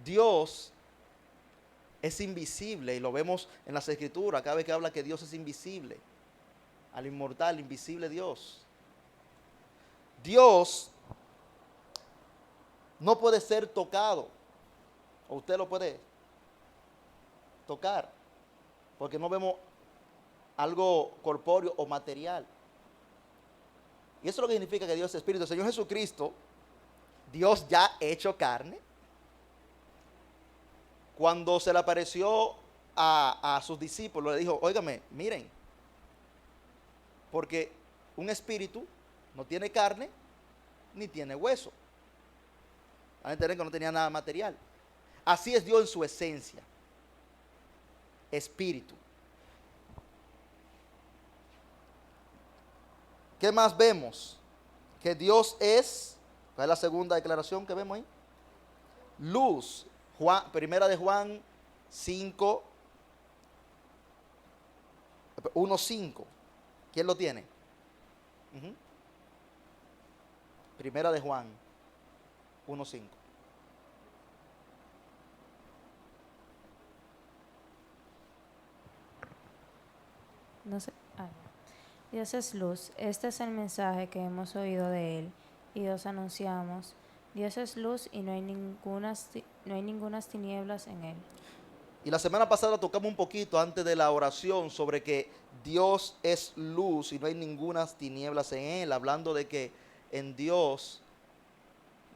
Dios es invisible y lo vemos en las Escrituras. Cada vez que habla que Dios es invisible, al inmortal, invisible Dios. Dios no puede ser tocado, o usted lo puede tocar, porque no vemos algo corpóreo o material. Y eso es lo que significa que Dios es espíritu. El Señor Jesucristo, Dios ya hecho carne, cuando se le apareció a sus discípulos, le dijo: óigame, miren, porque un espíritu no tiene carne ni tiene hueso. Van a entender que no tenía nada material. Así es Dios en su esencia. espíritu. ¿Qué más vemos? Que Dios es, ¿cuál es la segunda declaración que vemos ahí? Luz. Primera de Juan 5, 1:5. ¿Quién lo tiene? Primera de Juan 1:5. No sé. Dios es luz. Este es el mensaje que hemos oído de Él y os anunciamos. Dios es luz y no hay ningunas tinieblas en Él. Y la semana pasada tocamos un poquito antes de la oración sobre que Dios es luz y no hay ninguna tinieblas en Él, hablando de que en Dios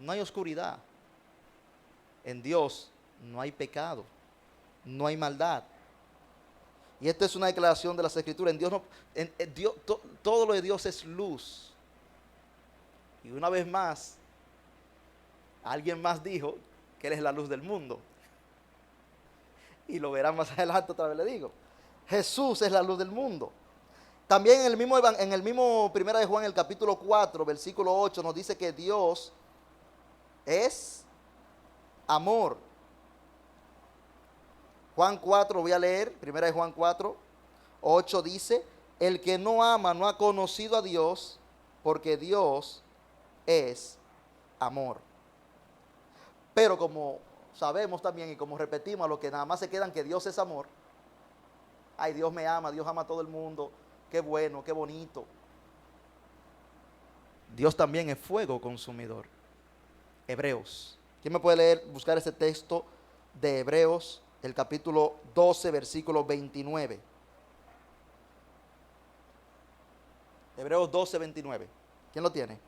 no hay oscuridad. En Dios no hay pecado, no hay maldad. Y esta es una declaración de las Escrituras. En Dios no, todo lo de Dios es luz. Y una vez más, alguien más dijo que Él es la luz del mundo. Y lo verán más adelante, otra vez le digo. Jesús es la luz del mundo. También en el mismo Primera de Juan, el capítulo 4, versículo 8, nos dice que Dios es amor. Juan 4, voy a leer, Primera de Juan 4, 8 dice, el que no ama no ha conocido a Dios, porque Dios es amor. Pero como sabemos también y como repetimos a los que nada más se quedan que Dios es amor, ay, Dios me ama, Dios ama a todo el mundo, qué bueno, qué bonito. Dios también es fuego consumidor. Hebreos. ¿Quién me puede leer, buscar ese texto de Hebreos, el capítulo 12, versículo 29? Hebreos 12, 29. ¿Quién lo tiene?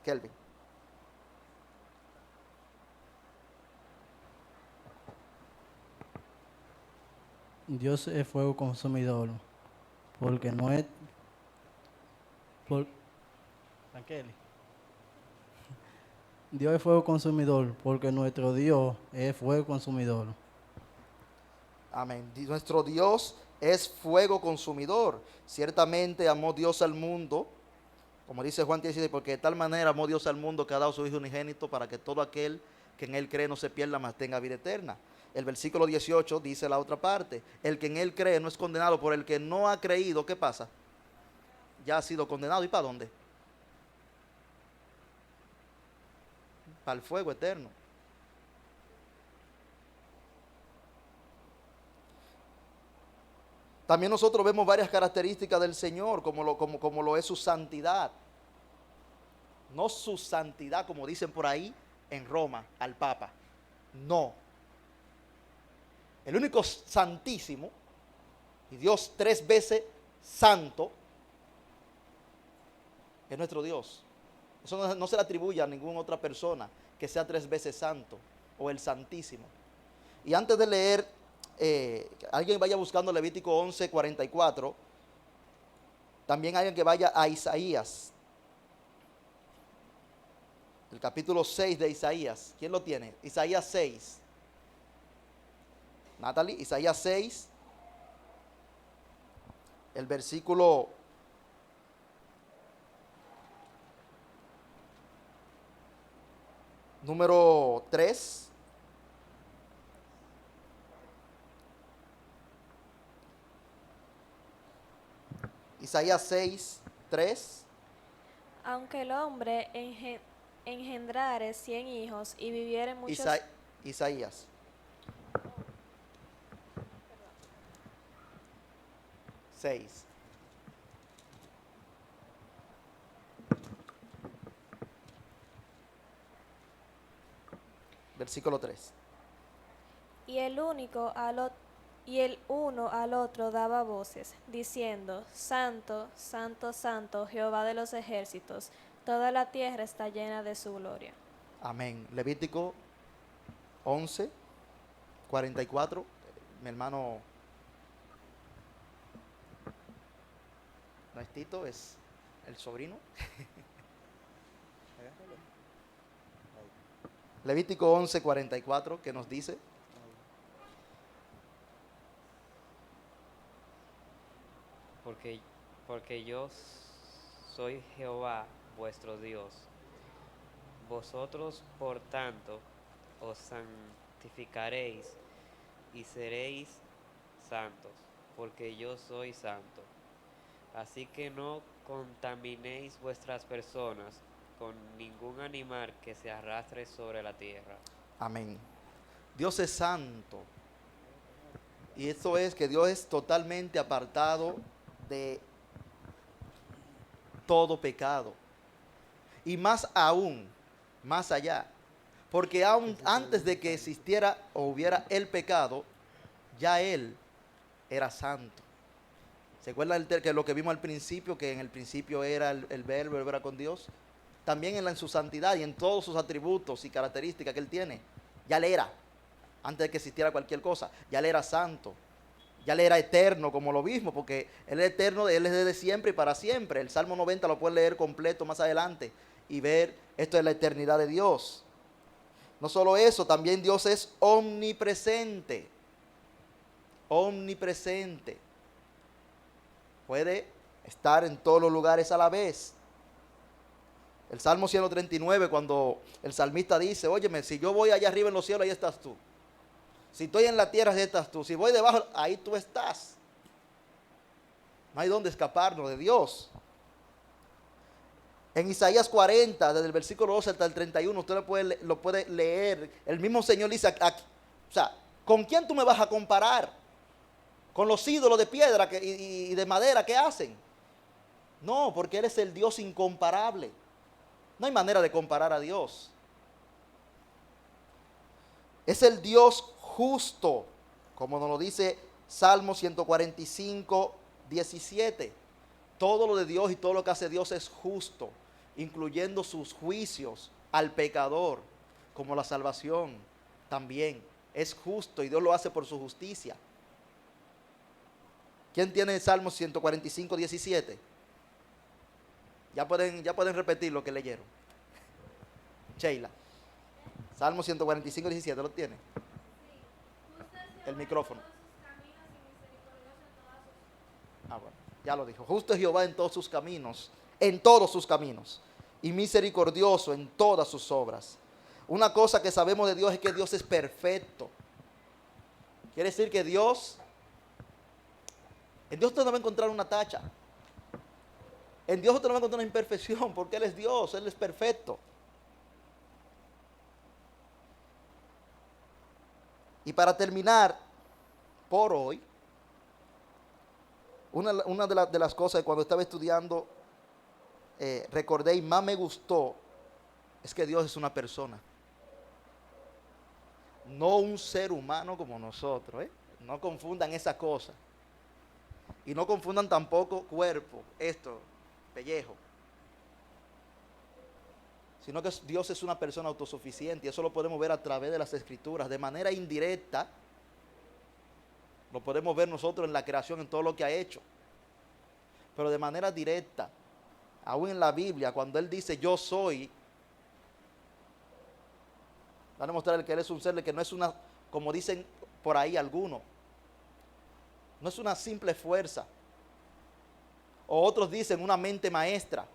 Kelvin. Dios es fuego consumidor, porque no es... Tranquilo. Dios es fuego consumidor, porque nuestro Dios es fuego consumidor. Amén. Nuestro Dios es fuego consumidor. Ciertamente amó Dios al mundo, como dice Juan 17, porque de tal manera amó Dios al mundo que ha dado su Hijo unigénito para que todo aquel que en Él cree no se pierda, mas tenga vida eterna. El versículo 18 dice la otra parte, el que en Él cree no es condenado, por el que no ha creído, ¿qué pasa? Ya ha sido condenado. ¿Y para dónde? Para el fuego eterno. También nosotros vemos varias características del Señor, como lo es su santidad. No su santidad, como dicen por ahí en Roma, al Papa. No. El único santísimo, y Dios 3 veces santo, es nuestro Dios. Eso no se le atribuye a ninguna otra persona que sea 3 veces santo o el santísimo. Y antes de leer, alguien vaya buscando Levítico 11, 44. También alguien que vaya a Isaías. El capítulo 6 de Isaías. ¿Quién lo tiene? Isaías 6. Natalie, Isaías 6. El versículo número 3. Isaías 6, 3. Aunque el hombre engendrare 100 hijos y viviere muchos... Isaías. Seis. Versículo 3. Y el uno al otro daba voces, diciendo, Santo, Santo, Santo, Jehová de los ejércitos, toda la tierra está llena de su gloria. Amén. Levítico 11, 44. Mi hermano, no es Tito, es el sobrino. Levítico 11:44, que nos dice: porque yo soy Jehová vuestro Dios. Vosotros, por tanto, os santificaréis y seréis santos, porque yo soy santo. Así que no contaminéis vuestras personas con ningún animal que se arrastre sobre la tierra. Amén. Dios es santo. Y eso es que Dios es totalmente apartado de todo pecado. Y más aún, más allá. Porque aún antes de que existiera o hubiera el pecado, ya Él era santo. ¿Se acuerdan que lo que vimos al principio? Que en el principio era el verbo era con Dios. También en su santidad y en todos sus atributos y características que Él tiene. Ya Él era, antes de que existiera cualquier cosa, ya Él era santo. Ya Él era eterno, como lo mismo, porque Él es eterno, Él es desde siempre y para siempre. El Salmo 90 lo pueden leer completo más adelante y ver esto de la eternidad de Dios. No solo eso, también Dios es omnipresente. Omnipresente. Puede estar en todos los lugares a la vez. El Salmo 139, cuando el salmista dice: óyeme, si yo voy allá arriba en los cielos, ahí estás tú. Si estoy en la tierra, ahí estás tú. Si voy debajo, ahí tú estás. No hay dónde escaparnos de Dios. En Isaías 40, desde el versículo 12 hasta el 31, usted lo puede leer. El mismo Señor dice, o sea, ¿con quién tú me vas a comparar? ¿Con los ídolos de piedra y de madera que hacen? No, porque Él es el Dios incomparable. No hay manera de comparar a Dios. Es el Dios justo, como nos lo dice Salmo 145, 17. Todo lo de Dios y todo lo que hace Dios es justo, incluyendo sus juicios al pecador, como la salvación también. Es justo y Dios lo hace por su justicia. ¿Quién tiene el Salmo 145, 17? Ya pueden repetir lo que leyeron. Sheila. Salmo 145, 17, ¿lo tiene? El micrófono. Ah, bueno, ya lo dijo. Justo es Jehová en todos sus caminos, y misericordioso en todas sus obras. Una cosa que sabemos de Dios es que Dios es perfecto. Quiere decir que en Dios usted no va a encontrar una tacha. En Dios usted no va a encontrar una imperfección, porque Él es Dios, Él es perfecto. Y para terminar, por hoy, una de las cosas que cuando estaba estudiando recordé y más me gustó, es que Dios es una persona. No un ser humano como nosotros, ¿eh? No confundan esa cosa. Y no confundan tampoco cuerpo, pellejo. Sino que Dios es una persona autosuficiente y eso lo podemos ver a través de las Escrituras. De manera indirecta, lo podemos ver nosotros en la creación, en todo lo que ha hecho. Pero de manera directa, aún en la Biblia, cuando Él dice yo soy, va a demostrar que Él es un ser que no es una, como dicen por ahí algunos, no es una simple fuerza. O otros dicen una mente maestra.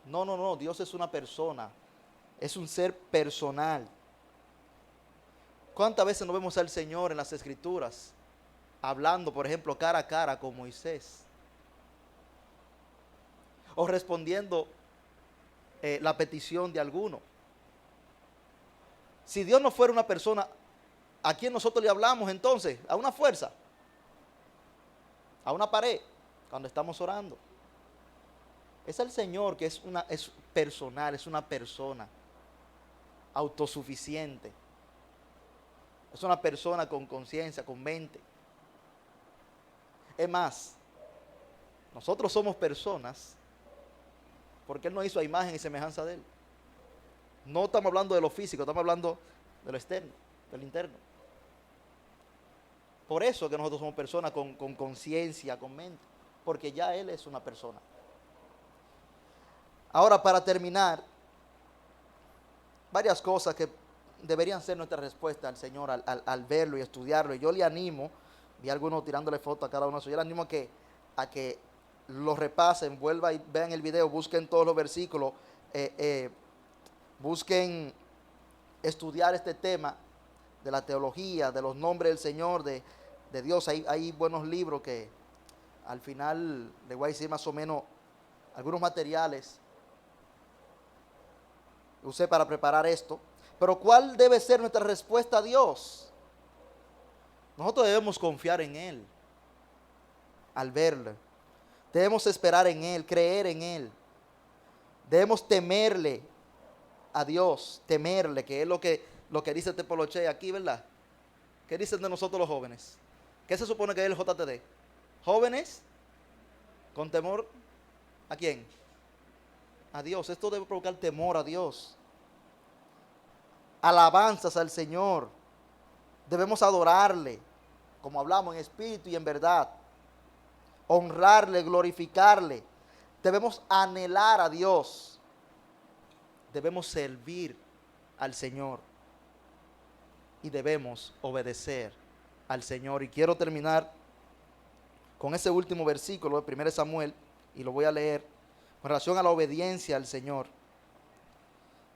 No, Dios es una persona, es un ser personal. ¿Cuántas veces no vemos al Señor en las Escrituras hablando, por ejemplo, cara a cara con Moisés? O respondiendo la petición de alguno. Si Dios no fuera una persona, ¿a quién nosotros le hablamos entonces? ¿A una fuerza? ¿A una pared? Cuando estamos orando. Es el Señor que es personal, es una persona autosuficiente. Es una persona con conciencia, con mente. Es más, nosotros somos personas porque Él nos hizo a imagen y semejanza de Él. No estamos hablando de lo físico, estamos hablando de lo externo, del interno. Por eso que nosotros somos personas con conciencia, con mente, porque ya Él es una persona. Ahora, para terminar, varias cosas que deberían ser nuestra respuesta al Señor al verlo y estudiarlo. Y yo le animo, vi a algunos tirándole foto a cada uno de ellos, yo le animo a que lo repasen, vuelvan y vean el video, busquen todos los versículos, busquen estudiar este tema de la teología, de los nombres del Señor, de Dios. Hay buenos libros que al final les voy a decir más o menos algunos materiales que usé para preparar esto. Pero ¿cuál debe ser nuestra respuesta a Dios? Nosotros debemos confiar en Él al verlo. Debemos esperar en Él, creer en Él. Debemos temerle a Dios, temerle, que es lo que dice Tepoloche aquí, ¿verdad? ¿Qué dicen de nosotros los jóvenes? ¿Qué se supone que es el JTD? Jóvenes con temor, ¿a quién? A Dios. Esto debe provocar temor a Dios. Alabanzas al Señor. Debemos adorarle, como hablamos, en espíritu y en verdad. Honrarle, glorificarle. Debemos anhelar a Dios. Debemos servir al Señor. Y debemos obedecer al Señor. Y quiero terminar con ese último versículo de 1 Samuel, y lo voy a leer con relación a la obediencia al Señor.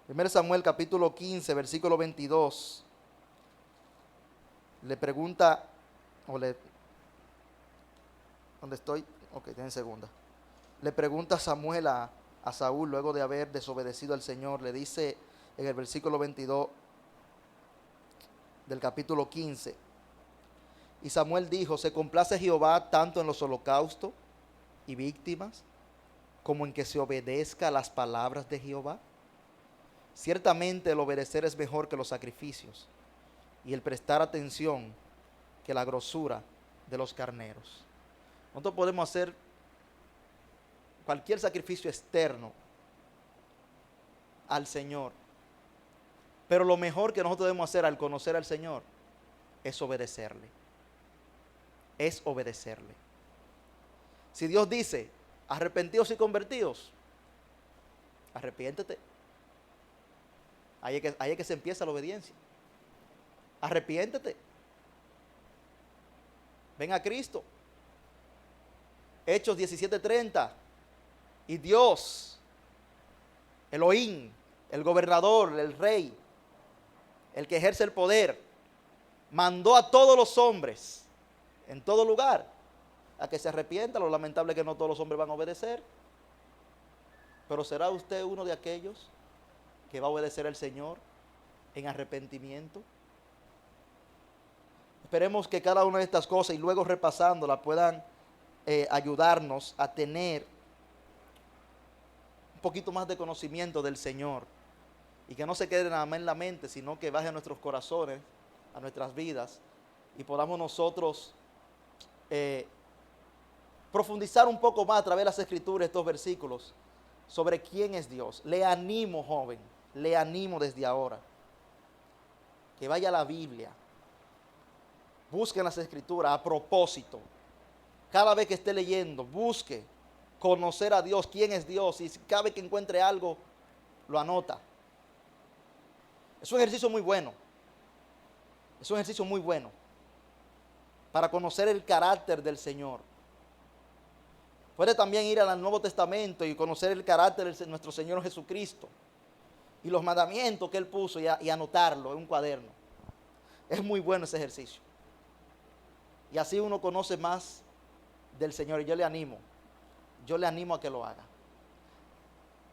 1 Samuel capítulo 15, versículo 22. Le pregunta, ¿dónde estoy? Ok, tiene segunda. Le pregunta Samuel a Saúl, luego de haber desobedecido al Señor, le dice en el versículo 22 del capítulo 15, y Samuel dijo: ¿se complace Jehová tanto en los holocaustos y víctimas como en que se obedezca a las palabras de Jehová? Ciertamente el obedecer es mejor que los sacrificios, y el prestar atención que la grosura de los carneros. Nosotros podemos hacer cualquier sacrificio externo al Señor, pero lo mejor que nosotros debemos hacer al conocer al Señor es obedecerle. Es obedecerle. Si Dios dice: arrepentidos y convertidos, arrepiéntete. Ahí es que se empieza la obediencia. Arrepiéntete. Ven a Cristo. Hechos 17:30. Y Dios, Elohim, el gobernador, el rey, el que ejerce el poder, mandó a todos los hombres en todo lugar a que se arrepientan. Lo lamentable es que no todos los hombres van a obedecer. Pero ¿será usted uno de aquellos que va a obedecer al Señor en arrepentimiento? Esperemos que cada una de estas cosas, y luego repasándolas, puedan ayudarnos a tener un poquito más de conocimiento del Señor, y que no se quede nada más en la mente, sino que baje a nuestros corazones, a nuestras vidas, y podamos nosotros profundizar un poco más a través de las Escrituras, estos versículos, sobre quién es Dios. Le animo, joven, le animo desde ahora, que vaya a la Biblia, busque en las Escrituras a propósito. Cada vez que esté leyendo, busque conocer a Dios, quién es Dios, y cada vez que encuentre algo, lo anota. Es un ejercicio muy bueno. Es un ejercicio muy bueno para conocer el carácter del Señor. Puede también ir al Nuevo Testamento y conocer el carácter de nuestro Señor Jesucristo y los mandamientos que Él puso, y anotarlo en un cuaderno. Es muy bueno ese ejercicio. Y así uno conoce más del Señor, y yo le animo a que lo haga.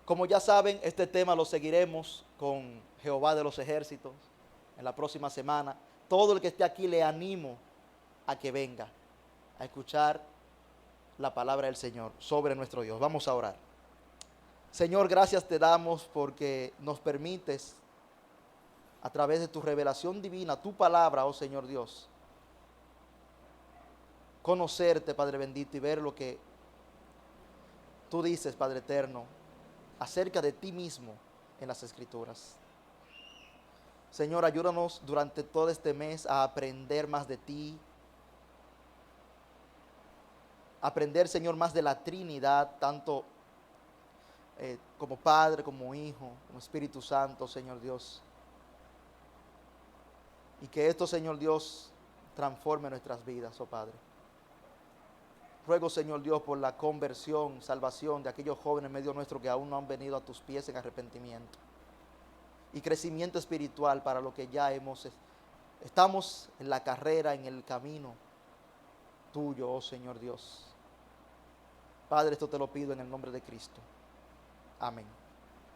Como ya saben, este tema lo seguiremos con Jehová de los ejércitos en la próxima semana. Todo el que esté aquí le animo a que venga a escuchar la palabra del Señor sobre nuestro Dios. Vamos a orar. Señor, gracias te damos porque nos permites, a través de tu revelación divina, tu palabra, oh Señor Dios, conocerte, Padre bendito, y ver lo que tú dices, Padre eterno, acerca de ti mismo en las Escrituras. Señor, ayúdanos durante todo este mes a aprender más de ti, aprender, Señor, más de la Trinidad, tanto como Padre, como Hijo, como Espíritu Santo, Señor Dios. Y que esto, Señor Dios, transforme nuestras vidas, oh Padre. Ruego, Señor Dios, por la conversión, salvación de aquellos jóvenes en medio nuestro que aún no han venido a tus pies en arrepentimiento. Y crecimiento espiritual para lo que ya estamos en la carrera, en el camino tuyo, oh Señor Dios. Padre, esto te lo pido en el nombre de Cristo. Amén.